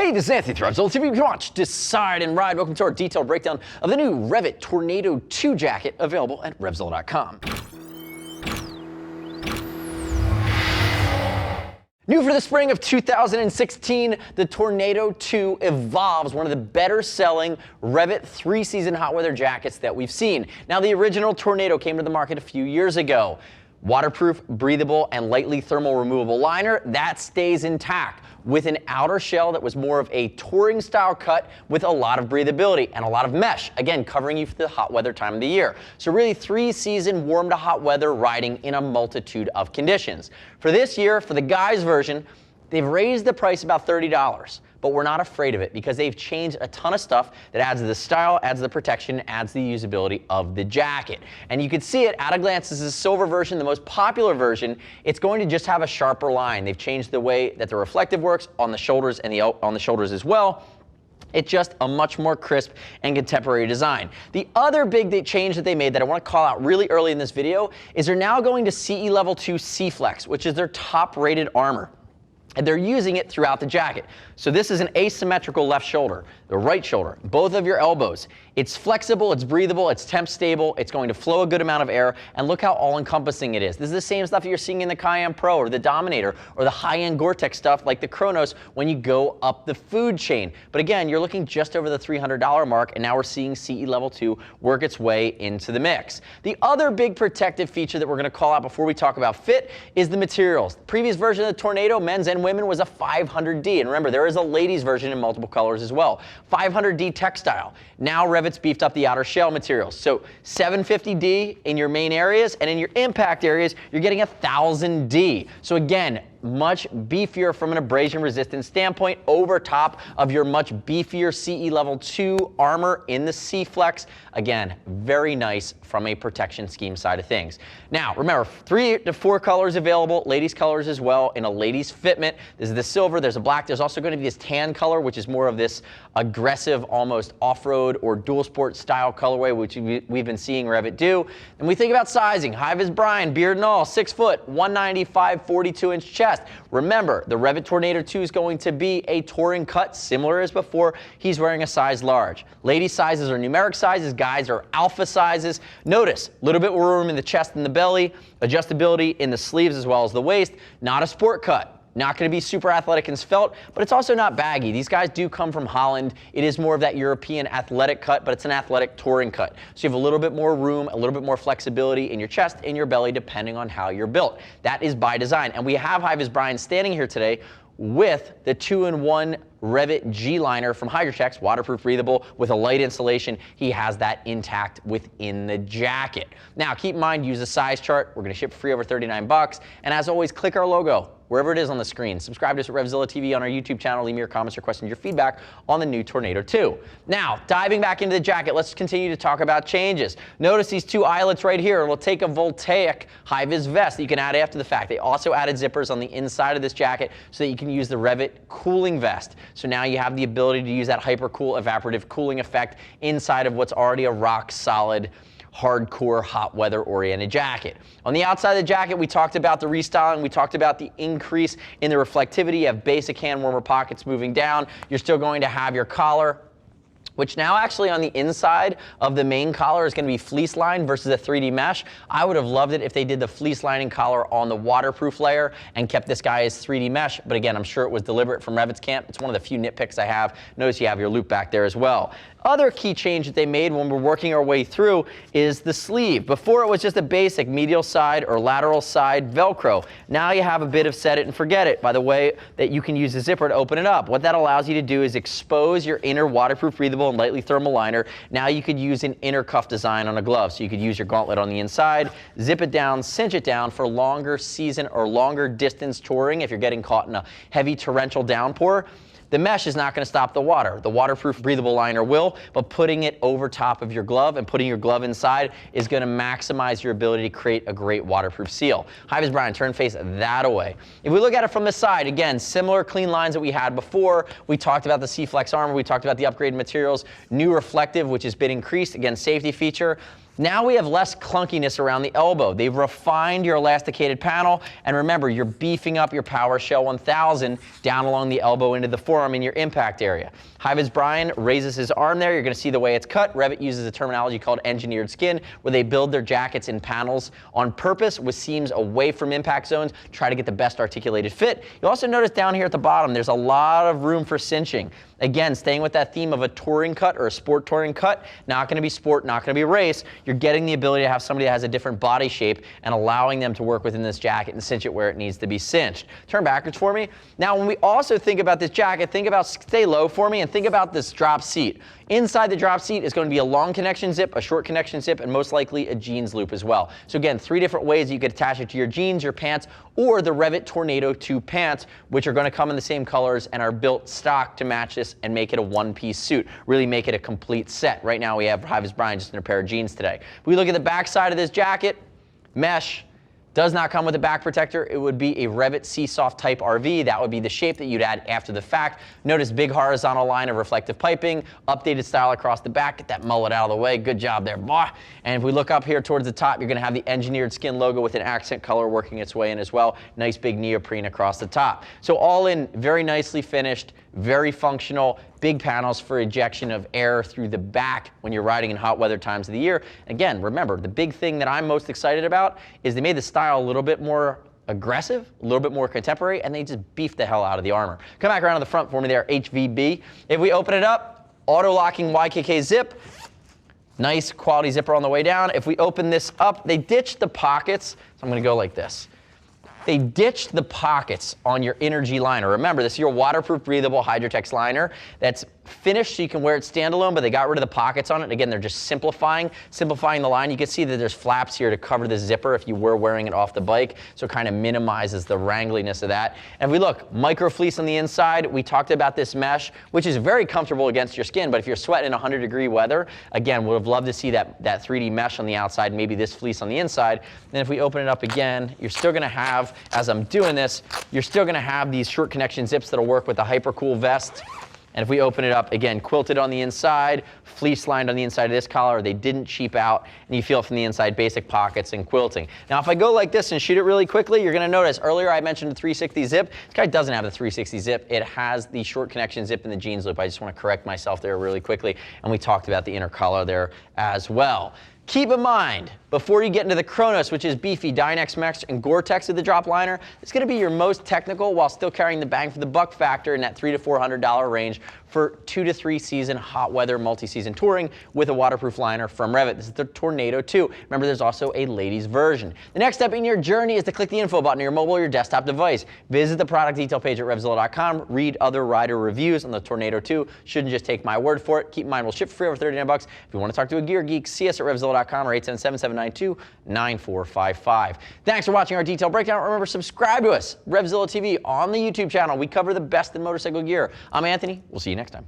Hey, this is Anthony from Revit TV. Watch, decide, and ride. Welcome to our detailed breakdown of the new Revit Tornado 2 jacket available at Revzilla.com. New for the spring of 2016, the Tornado 2 evolves, one of the better selling Revit 3-season hot weather jackets that we've seen. Now, the original Tornado came to the market a few years ago. Waterproof, breathable, and lightly thermal removable liner, that stays intact, with an outer shell that was more of a touring style cut with a lot of breathability and a lot of mesh, again covering you for the hot weather time of the year. So really 3-season warm to hot weather riding in a multitude of conditions. For this year, for the guys version, they've raised the price about $30. But we're not afraid of it because they've changed a ton of stuff that adds to the style, adds to the protection, adds to the usability of the jacket. And you can see it at a glance. This is the silver version, the most popular version. It's going to just have a sharper line. They've changed the way that the reflective works on the shoulders and on the shoulders as well. It's just a much more crisp and contemporary design. The other big change that they made that I want to call out really early in this video is they're now going to CE Level 2 Seeflex, which is their top rated armor. And they're using it throughout the jacket. So this is an asymmetrical left shoulder, the right shoulder, both of your elbows. It's flexible, it's breathable, it's temp stable, it's going to flow a good amount of air, and look how all-encompassing it is. This is the same stuff you're seeing in the Cayenne Pro or the Dominator or the high-end Gore-Tex stuff like the Kronos when you go up the food chain. But again, you're looking just over the $300 mark, and now we're seeing CE Level 2 work its way into the mix. The other big protective feature that we're gonna call out before we talk about fit is the materials. The previous version of the Tornado, men's and women, was a 500D, and remember, there is a ladies version in multiple colors as well. 500D textile. Now Revit's beefed up the outer shell materials. So 750D in your main areas, and in your impact areas, you're getting 1000D. So again, much beefier from an abrasion resistance standpoint over top of your much beefier CE Level 2 armor in the Seeflex. Again, very nice from a protection scheme side of things. Now, remember, 3 to 4 colors available, ladies colors as well in a ladies fitment. This is the silver, there's a black, there's also going to be this tan color, which is more of this aggressive, almost off-road or dual sport style colorway, which we've been seeing Revit do. And we think about sizing, high-vis Brian, beard and all, 6 foot, 195, 42-inch chest. Remember, the Revit Tornado 2 is going to be a touring cut, similar as before. He's wearing a size large. Ladies' sizes are numeric sizes, guys are alpha sizes. Notice, a little bit more room in the chest and the belly, adjustability in the sleeves as well as the waist. Not a sport cut. Not going to be super athletic and svelte, but it's also not baggy. These guys do come from Holland. It is more of that European athletic cut, but it's an athletic touring cut. So you have a little bit more room, a little bit more flexibility in your chest, in your belly, depending on how you're built. That is by design. And we have high-vis Brian standing here today with the 2-in-1 Revit G-liner from Hydratex, waterproof, breathable, with a light insulation. He has that intact within the jacket. Now, keep in mind, use a size chart. We're going to ship free over 39 bucks. And as always, click our logo wherever it is on the screen. Subscribe to us at Revzilla TV on our YouTube channel. Leave me your comments or questions, your feedback on the new Tornado 2. Now, diving back into the jacket, let's continue to talk about changes. Notice these 2 eyelets right here. We'll take a voltaic high-vis vest that you can add after the fact. They also added zippers on the inside of this jacket so that you can use the Revit cooling vest. So now you have the ability to use that hypercool evaporative cooling effect inside of what's already a rock-solid hardcore hot weather oriented jacket. On the outside of the jacket, we talked about the restyling, we talked about the increase in the reflectivity. You have basic hand warmer pockets moving down. You're still going to have your collar, which now actually on the inside of the main collar is going to be fleece lined versus a 3D mesh. I would have loved it if they did the fleece lining collar on the waterproof layer and kept this guy as 3D mesh, but again, I'm sure it was deliberate from Revit's camp. It's one of the few nitpicks I have. Notice you have your loop back there as well. Other key change that they made when we're working our way through is the sleeve. Before it was just a basic medial side or lateral side Velcro. Now you have a bit of set it and forget it by the way that you can use the zipper to open it up. What that allows you to do is expose your inner waterproof, breathable, and lightly thermal liner. Now you could use an inner cuff design on a glove. So you could use your gauntlet on the inside, zip it down, cinch it down for longer season or longer distance touring if you're getting caught in a heavy torrential downpour. The mesh is not going to stop the water. The waterproof breathable liner will, but putting it over top of your glove and putting your glove inside is going to maximize your ability to create a great waterproof seal. High-vis Brian, turn face that away. If we look at it from the side, again, similar clean lines that we had before. We talked about the Seeflex armor. We talked about the upgraded materials, new reflective, which has been increased. Again, safety feature. Now we have less clunkiness around the elbow. They've refined your elasticated panel, and remember, you're beefing up your PowerShell 1000 down along the elbow into the forearm in your impact area. Hydratex Brian raises his arm there. You're going to see the way it's cut. Revit uses a terminology called engineered skin, where they build their jackets in panels on purpose with seams away from impact zones, try to get the best articulated fit. You'll also notice down here at the bottom, there's a lot of room for cinching. Again, staying with that theme of a touring cut or a sport touring cut, not going to be sport, not going to be race. You're getting the ability to have somebody that has a different body shape and allowing them to work within this jacket and cinch it where it needs to be cinched. Turn backwards for me. Now, when we also think about this jacket, think about, stay low for me, and think about this drop seat. Inside the drop seat is going to be a long connection zip, a short connection zip, and most likely a jeans loop as well. So again, 3 different ways you could attach it to your jeans, your pants, or the Revit Tornado 2 pants, which are going to come in the same colors and are built stock to match this and make it a one-piece suit. Really make it a complete set. Right now we have Hydratex Brian just in a pair of jeans today. If we look at the back side of this jacket, mesh. Does not come with a back protector. It would be a Revit Seesoft type RV. That would be the shape that you'd add after the fact. Notice big horizontal line of reflective piping, updated style across the back. Get that mullet out of the way. Good job there, boy. And if we look up here towards the top, you're going to have the engineered skin logo with an accent color working its way in as well. Nice big neoprene across the top. So all in, very nicely finished, very functional. Big panels for ejection of air through the back when you're riding in hot weather times of the year. Again, remember, the big thing that I'm most excited about is they made the style a little bit more aggressive, a little bit more contemporary, and they just beefed the hell out of the armor. Come back around to the front for me there, HVB. If we open it up, auto-locking YKK zip. Nice quality zipper on the way down. If we open this up, they ditched the pockets, so I'm going to go like this. They ditched the pockets on your Energy liner. Remember, this is your waterproof, breathable Hydratex liner that's finished so you can wear it standalone, but they got rid of the pockets on it. Again, they're just simplifying the line. You can see that there's flaps here to cover the zipper if you were wearing it off the bike, so it kind of minimizes the wrangliness of that. And if we look, micro fleece on the inside. We talked about this mesh, which is very comfortable against your skin, but if you're sweating in 100-degree weather, again, would have loved to see that 3D mesh on the outside, maybe this fleece on the inside. Then if we open it up again, you're still gonna have, as I'm doing this, you're still gonna have these short connection zips that'll work with the Hypercool vest. And if we open it up, again, quilted on the inside, fleece lined on the inside of this collar, they didn't cheap out, and you feel it from the inside, basic pockets and quilting. Now, if I go like this and shoot it really quickly, you're gonna notice, earlier I mentioned the 360 zip. This guy doesn't have the 360 zip. It has the short connection zip in the jeans loop. I just wanna correct myself there really quickly, and we talked about the inner collar there as well. Keep in mind, before you get into the Kronos, which is beefy, Dynex mesh and Gore-Tex with the drop liner, it's going to be your most technical while still carrying the bang for the buck factor in that $300 to $400 range for 2 to 3 season hot weather multi-season touring with a waterproof liner from Revit. This is the Tornado 2. Remember, there's also a ladies version. The next step in your journey is to click the info button on your mobile or your desktop device. Visit the product detail page at Revzilla.com. Read other rider reviews on the Tornado 2. Shouldn't just take my word for it. Keep in mind, we'll ship for free over $39. If you want to talk to a gear geek, see us at Revzilla.com or 877-792-9455. Thanks for watching our detailed breakdown. Remember, subscribe to us, Revzilla TV, on the YouTube channel. We cover the best in motorcycle gear. I'm Anthony. We'll see you next time.